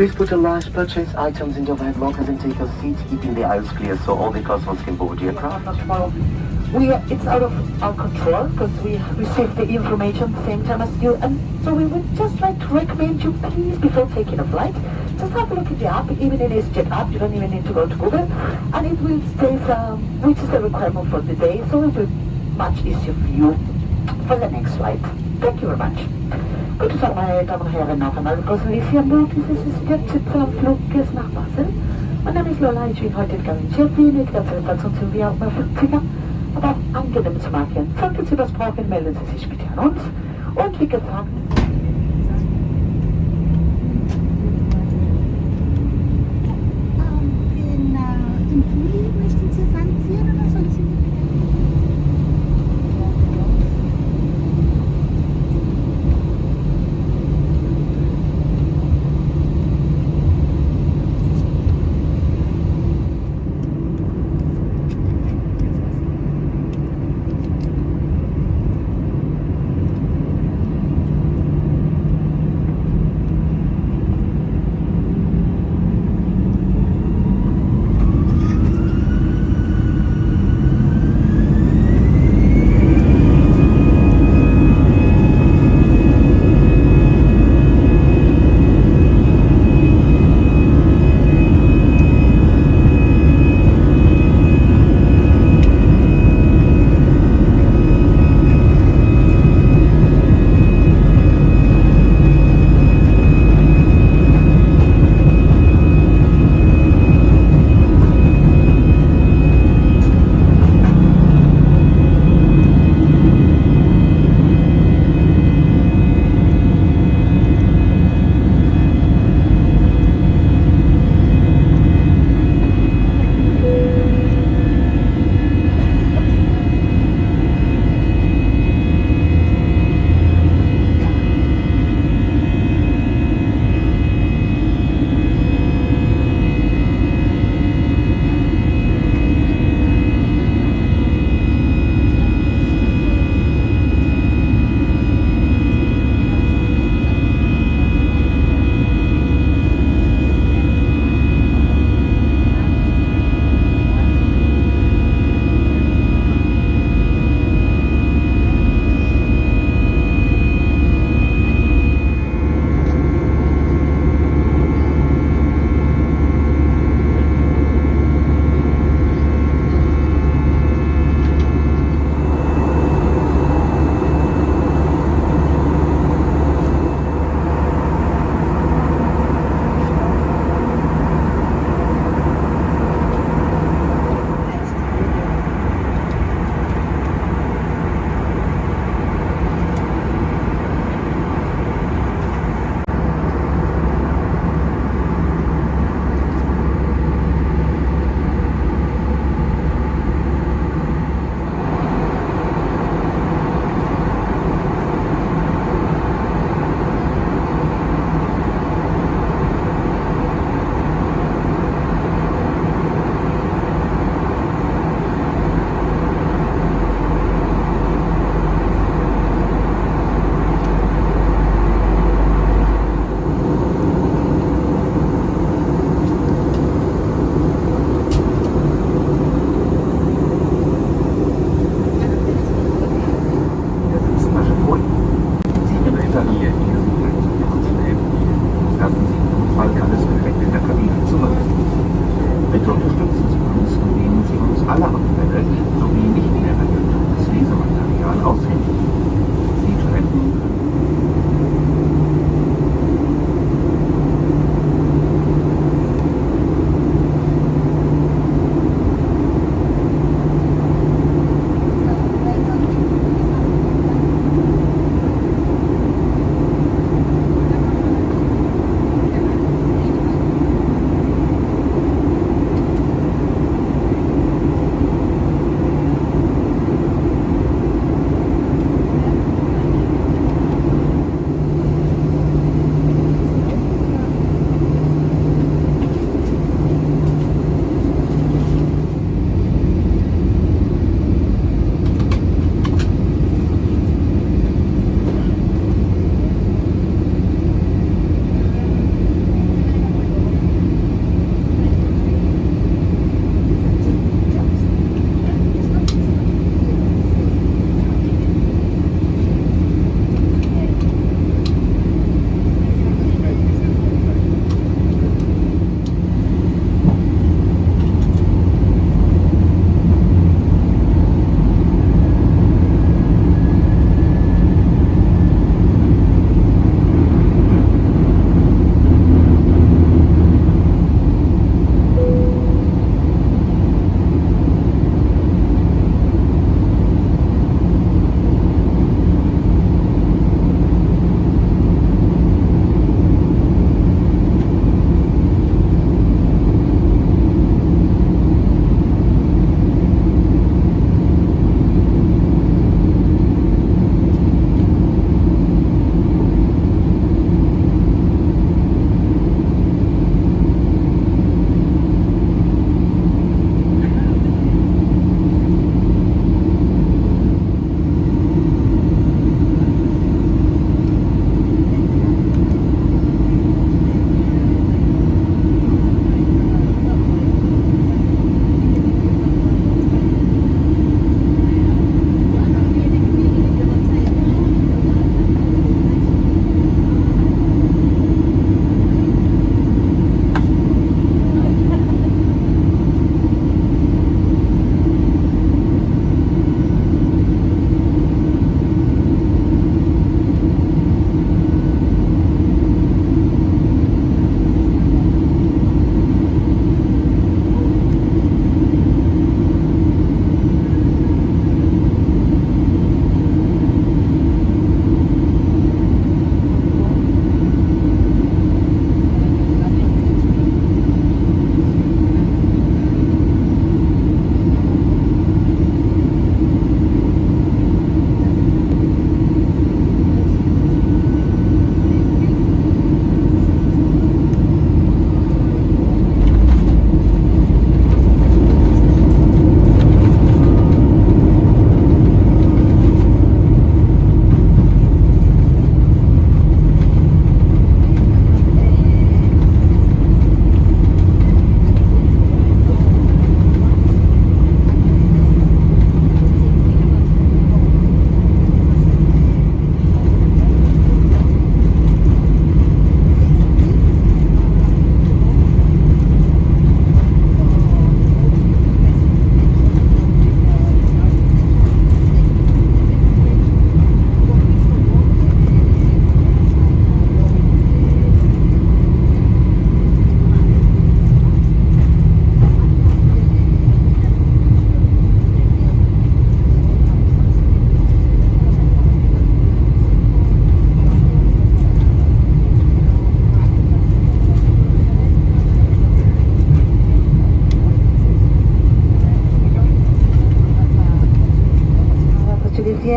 Please put your large purchase items in your bag lockers and take your seats, keeping the aisles clear so all the customers can board your craft. It's out of our control because we received the information the same time as you, and so we would just like to recommend you, please, before taking a flight, just have a look at the app. Even in the EasyJet app, you don't even need to go to Google, and it will state which is the requirement for the day, so it will much easier for you for the next flight. Thank you very much. Guten Tag, meine Damen und Herren, noch einmal begrüßen wir Sie an Bord dieses EasyJet-Fluges nach Basel. Mein Name ist Lola, ich bin heute in Garantiert wenig, der Zellstation sind wir auch mal 50er, aber auch angenehm zu markieren. Sollten Sie was brauchen, melden Sie sich bitte an uns. Und wie gesagt, im Juli möchten Sie ranziehen oder soll ich Ihnen?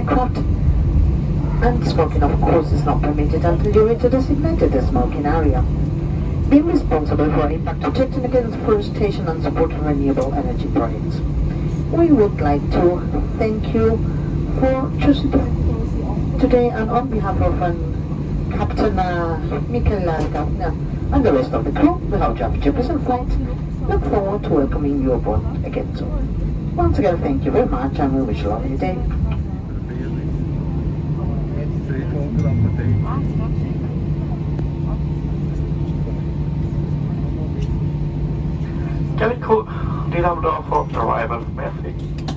aircraft. And smoking, of course, is not permitted until you're into designated smoking area. Being responsible for impact, protecting against forestation and supporting renewable energy projects. We would like to thank you for choosing today, and on behalf of Captain Michael Gardner and the rest of the crew, we hope you have a pleasant flight. Look forward to welcoming you aboard again soon. Once again, thank you very much, and we wish you a lovely day. Calico, did have the arrival message.